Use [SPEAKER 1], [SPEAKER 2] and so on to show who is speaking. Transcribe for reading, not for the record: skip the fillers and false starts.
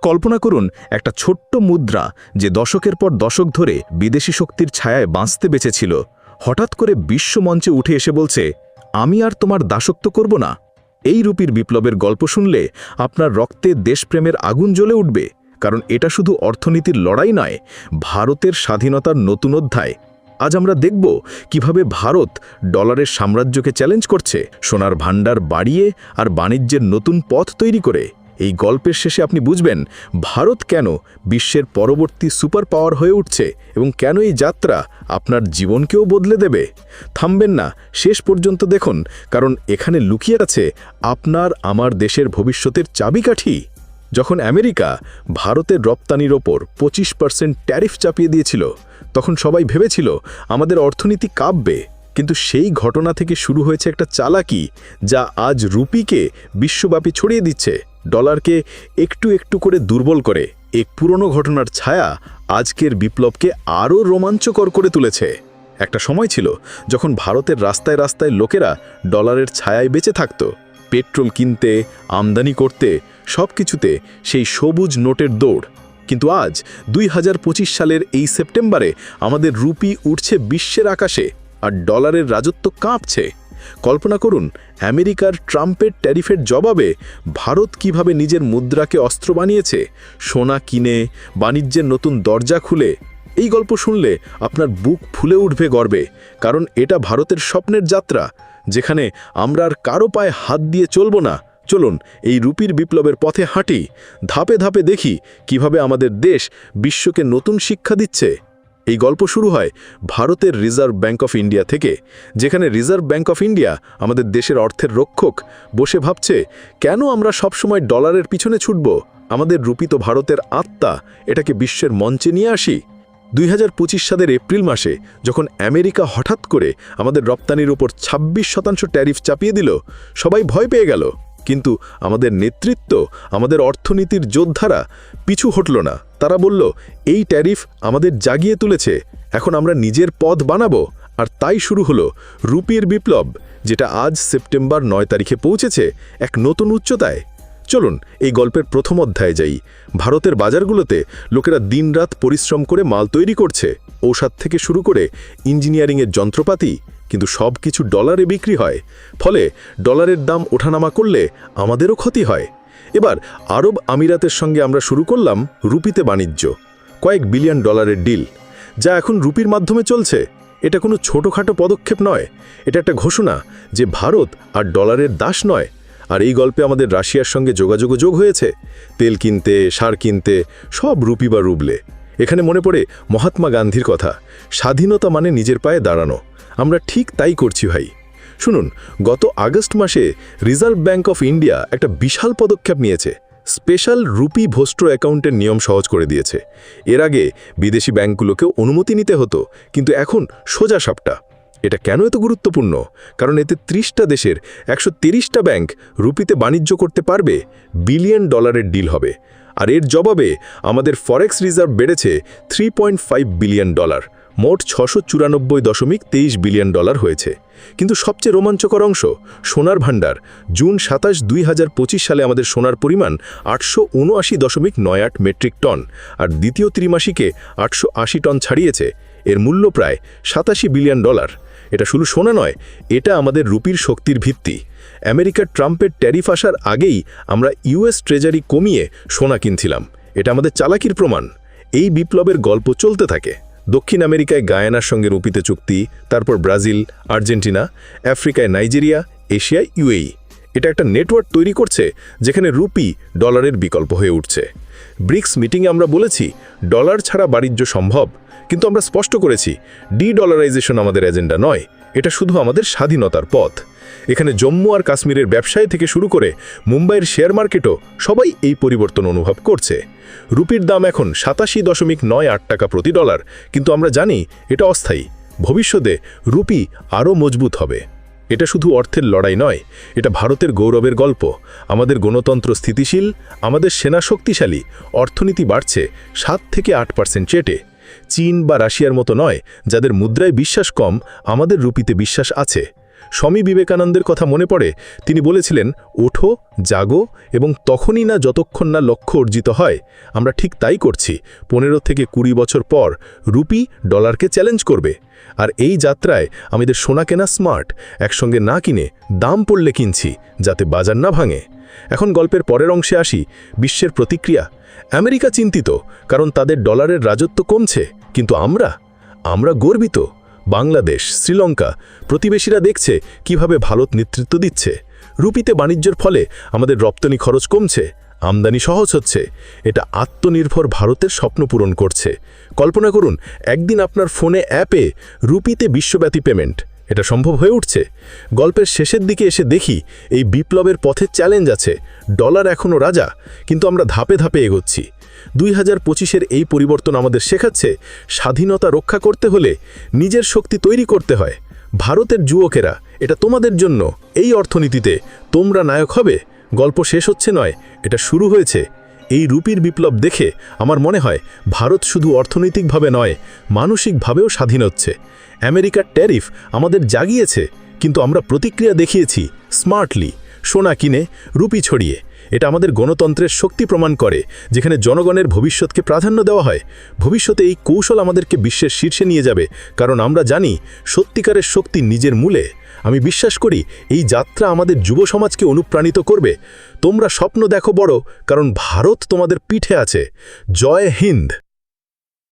[SPEAKER 1] কল্পনা করুন একটা ছোট্ট মুদ্রা যে দশকের পর দশক ধরে বিদেশি শক্তির ছায়ায় বাঁচতে বেঁচেছিল হঠাৎ করে বিশ্বমঞ্চে উঠে এসে বলছে, আমি আর তোমার দাসত্ব করব না। এই রুপির বিপ্লবের গল্প শুনলে আপনার রক্তে দেশপ্রেমের আগুন জ্বলে উঠবে, কারণ এটা শুধু অর্থনীতির লড়াই নয়, ভারতের স্বাধীনতার নতুন অধ্যায়। আজ আমরা দেখব কিভাবে ভারত ডলারের সাম্রাজ্যকে চ্যালেঞ্জ করছে, সোনার ভাণ্ডার বাড়িয়ে আর বাণিজ্যের নতুন পথ তৈরি করে। এই গল্পের শেষে আপনি বুঝবেন ভারত কেন বিশ্বের পরবর্তী সুপার পাওয়ার হয়ে উঠছে এবং কেন এই যাত্রা আপনার জীবনকেও বদলে দেবে। থামবেন না, শেষ পর্যন্ত দেখুন, কারণ এখানে লুকিয়ে আছে আপনার আমার দেশের ভবিষ্যতের চাবিকাঠি। যখন আমেরিকা ভারতের রপ্তানির ওপর 25% ট্যারিফ চাপিয়ে দিয়েছিল, তখন সবাই ভেবেছিল আমাদের অর্থনীতি কাঁপবে। কিন্তু সেই ঘটনা থেকে শুরু হয়েছে একটা চালাকি যা আজ রুপিকে বিশ্বব্যাপী ছড়িয়ে দিচ্ছে, ডলারকে একটু একটু করে দুর্বল করে। এক পুরনো ঘটনার ছায়া আজকের বিপ্লবকে আরও রোমাঞ্চকর করে তুলেছে। একটা সময় ছিল যখন ভারতের রাস্তায় রাস্তায় লোকেরা ডলারের ছায়ায় বেঁচে থাকত। পেট্রোল কিনতে, আমদানি করতে, সব কিছুতে সেই সবুজ নোটের দৌড়। কিন্তু আজ 2025 সালের এই সেপ্টেম্বরে আমাদের রুপি উঠছে বিশ্বের আকাশে আর ডলারের রাজত্ব কাঁপছে। কল্পনা করুন আমেরিকার ট্রাম্পের ট্যারিফের জবাবে ভারত কিভাবে নিজের মুদ্রাকে অস্ত্র বানিয়েছে, সোনা কিনে বাণিজ্যের নতুন দরজা খুলে। এই গল্প শুনলে আপনার বুক ফুলে উঠবে গর্বে, কারণ এটা ভারতের স্বপ্নের যাত্রা, যেখানে আমরা আর কারো পায়ে হাত দিয়ে চলব না। চলুন এই রুপির বিপ্লবের পথে হাঁটি, ধাপে ধাপে দেখি কিভাবে আমাদের দেশ বিশ্বকে নতুন শিক্ষা দিচ্ছে। এই গল্প শুরু হয় ভারতের রিজার্ভ ব্যাঙ্ক অফ ইন্ডিয়া থেকে, যেখানে রিজার্ভ ব্যাঙ্ক অফ ইন্ডিয়া আমাদের দেশের অর্থের রক্ষক বসে ভাবছে, কেন আমরা সবসময় ডলারের পিছনে ছুটব? আমাদের রুপি তো ভারতের আত্মা, এটাকে বিশ্বের মঞ্চে নিয়ে আসি। 2025 সালের এপ্রিল মাসে যখন আমেরিকা হঠাৎ করে আমাদের রপ্তানির উপর 26% ট্যারিফ চাপিয়ে দিল, সবাই ভয় পেয়ে গেল। কিন্তু আমাদের নেতৃত্ব, আমাদের অর্থনীতির যোদ্ধারা পিছু হটল না। তারা বলল, এই ট্যারিফ আমাদের জাগিয়ে তুলেছে, এখন আমরা নিজের পথ বানাবো। আর তাই শুরু হলো রুপির বিপ্লব, যেটা আজ সেপ্টেম্বর 9 তারিখে পৌঁছেছে এক নতুন উচ্চতায়। চলুন এই গল্পের প্রথম অধ্যায়ে যাই। ভারতের বাজারগুলোতে লোকেরা দিনরাত পরিশ্রম করে মাল তৈরি করছে, ঔষধ থেকে শুরু করে ইঞ্জিনিয়ারিংয়ের যন্ত্রপাতি, কিন্তু সব কিছু ডলারে বিক্রি হয়। ফলে ডলারের দাম ওঠানামা করলে আমাদেরও ক্ষতি হয়। এবার আরব আমিরাতের সঙ্গে আমরা শুরু করলাম রুপিতে বাণিজ্য, কয়েক বিলিয়ন ডলারের ডিল, যা এখন রুপির মাধ্যমে চলছে। এটা কোনো ছোটোখাটো পদক্ষেপ নয়, এটা একটা ঘোষণা যে ভারত আর ডলারের দাস নয়। আর এই গল্পে আমাদের রাশিয়ার সঙ্গে যোগ হয়েছে, তেল কিনতে, সার কিনতে, সব রুপি বা রুবলে। এখানে মনে পড়ে মহাত্মা গান্ধীর কথা, স্বাধীনতা মানে নিজের পায়ে দাঁড়ানো। আমরা ঠিক তাই করছি ভাই। শুনুন, গত আগস্ট মাসে রিজার্ভ ব্যাঙ্ক অফ ইন্ডিয়া একটা বিশাল পদক্ষেপ নিয়েছে, স্পেশাল রুপি ভোস্ট্রো অ্যাকাউন্টের নিয়ম সহজ করে দিয়েছে। এর আগে বিদেশি ব্যাঙ্কগুলোকেও অনুমতি নিতে হতো, কিন্তু এখন সোজা সাপটা। এটা কেন এত গুরুত্বপূর্ণ? কারণ এতে 30টা দেশের 130টা ব্যাংক রুপিতে বাণিজ্য করতে পারবে, বিলিয়ন ডলারের ডিল হবে। আর এর জবাবে আমাদের ফরেক্স রিজার্ভ বেড়েছে 3.5 বিলিয়ন ডলার, মোট 694.23 বিলিয়ন ডলার হয়েছে। কিন্তু সবচেয়ে রোমাঞ্চকর অংশ সোনার ভাণ্ডার। জুন 27, 2025 সালে আমাদের সোনার পরিমাণ 879.98 মেট্রিক টন, আর দ্বিতীয় ত্রিমাসিকে 880 টন ছাড়িয়েছে। এর মূল্য প্রায় 87 বিলিয়ন ডলার। এটা শুধু সোনা নয়, এটা আমাদের রুপির শক্তির ভিত্তি। আমেরিকার ট্রাম্পের ট্যারিফ আসার আগেই আমরা ইউএস ট্রেজারি কমিয়ে সোনা কিনছিলাম, এটা আমাদের চালাকির প্রমাণ। এই বিপ্লবের গল্প চলতে থাকে। দক্ষিণ আমেরিকায় গায়ানার সঙ্গে রুপিতে চুক্তি, তারপর ব্রাজিল, আর্জেন্টিনা, আফ্রিকায় নাইজেরিয়া, এশিয়ায় ইউএই। এটা একটা নেটওয়ার্ক তৈরি করছে যেখানে রুপি ডলারের বিকল্প হয়ে উঠছে। ব্রিক্স মিটিংয়ে আমরা বলেছি ডলার ছাড়া বাণিজ্য সম্ভব, কিন্তু আমরা স্পষ্ট করেছি ডি-ডলারাইজেশন আমাদের এজেন্ডা নয়, এটা শুধু আমাদের স্বাধীনতার পথ। এখানে জম্মু আর কাশ্মীরের ব্যবসায় থেকে শুরু করে মুম্বাইয়ের শেয়ার মার্কেটও সবাই এই পরিবর্তন অনুভব করছে। রুপির দাম এখন 87.98 টাকা প্রতি ডলার, কিন্তু আমরা জানি এটা অস্থায়ী। ভবিষ্যতে রুপি আরও মজবুত হবে। এটা শুধু অর্থের লড়াই নয়, এটা ভারতের গৌরবের গল্প। আমাদের গণতন্ত্র স্থিতিশীল, আমাদের সেনা শক্তিশালী, অর্থনীতি বাড়ছে 7 থেকে 8% চেটে। চীন বা রাশিয়ার মতো নয়, যাদের মুদ্রায় বিশ্বাস কম, আমাদের রুপিতে বিশ্বাস আছে।
[SPEAKER 2] স্বামী বিবেকানন্দের কথা মনে পড়ে। তিনি বলেছিলেন, ওঠো, জাগো এবং তখনই না যতক্ষণ না লক্ষ্য অর্জিত হয়। আমরা ঠিক তাই করছি। 15 থেকে 20 বছর পর রুপি ডলারকে চ্যালেঞ্জ করবে। আর এই যাত্রায় আমাদের সোনা কেনা স্মার্ট, একসঙ্গে না কিনে দাম পড়লে কিনছি, যাতে বাজার না ভাঙে। এখন গল্পের পরের অংশে আসি, বিশ্বের প্রতিক্রিয়া। আমেরিকা চিন্তিত, কারণ তাদের ডলারের রাজত্ব কমছে, কিন্তু আমরা গর্বিত। বাংলাদেশ, শ্রীলঙ্কা প্রতিবেশীরা দেখছে কিভাবে ভারত নেতৃত্ব দিচ্ছে। রুপিতে বাণিজ্যের ফলে আমাদের রপ্তানি খরচ কমছে, আমদানি সহজ হচ্ছে। এটা আত্মনির্ভর ভারতের স্বপ্ন পূরণ করছে। কল্পনা করুন, একদিন আপনার ফোনে অ্যাপে রুপিতে বিশ্বব্যাপী পেমেন্ট। এটা সম্ভব হয়ে উঠছে। গল্পের শেষের দিকে এসে দেখি এই বিপ্লবের পথে চ্যালেঞ্জ আছে। ডলার এখনও রাজা, কিন্তু আমরা ধাপে ধাপে এগোচ্ছি। 2025-এর এই পরিবর্তন আমাদের শেখাচ্ছে, স্বাধীনতা রক্ষা করতে হলে নিজের শক্তি তৈরি করতে হয়। ভারতের যুবকেরা, এটা তোমাদের জন্য। এই অর্থনীতিতে তোমরা নায়ক হবে। গল্প শেষ হচ্ছে নয়, এটা শুরু হয়েছে। এই রুপির বিপ্লব দেখে আমার মনে হয় ভারত শুধু অর্থনৈতিকভাবে নয়, মানসিকভাবেও স্বাধীন হচ্ছে। আমেরিকার ট্যারিফ আমাদের জাগিয়েছে, কিন্তু আমরা প্রতিক্রিয়া দেখিয়েছি স্মার্টলি, সোনা কিনে, রুপি ছড়িয়ে। এটা আমাদের গণতন্ত্রের শক্তি প্রমাণ করে, যেখানে জনগণের ভবিষ্যৎকে প্রাধান্য দেওয়া হয়। ভবিষ্যতে এই কৌশল আমাদেরকে বিশ্বের শীর্ষে নিয়ে যাবে, কারণ আমরা জানি সত্যিকারের শক্তি নিজের মূলে। আমি বিশ্বাস করি এই যাত্রা আমাদের যুব সমাজকে অনুপ্রাণিত করবে। তোমরা স্বপ্ন দেখো বড়, কারণ ভারত তোমাদের পিঠে আছে। জয় হিন্দ।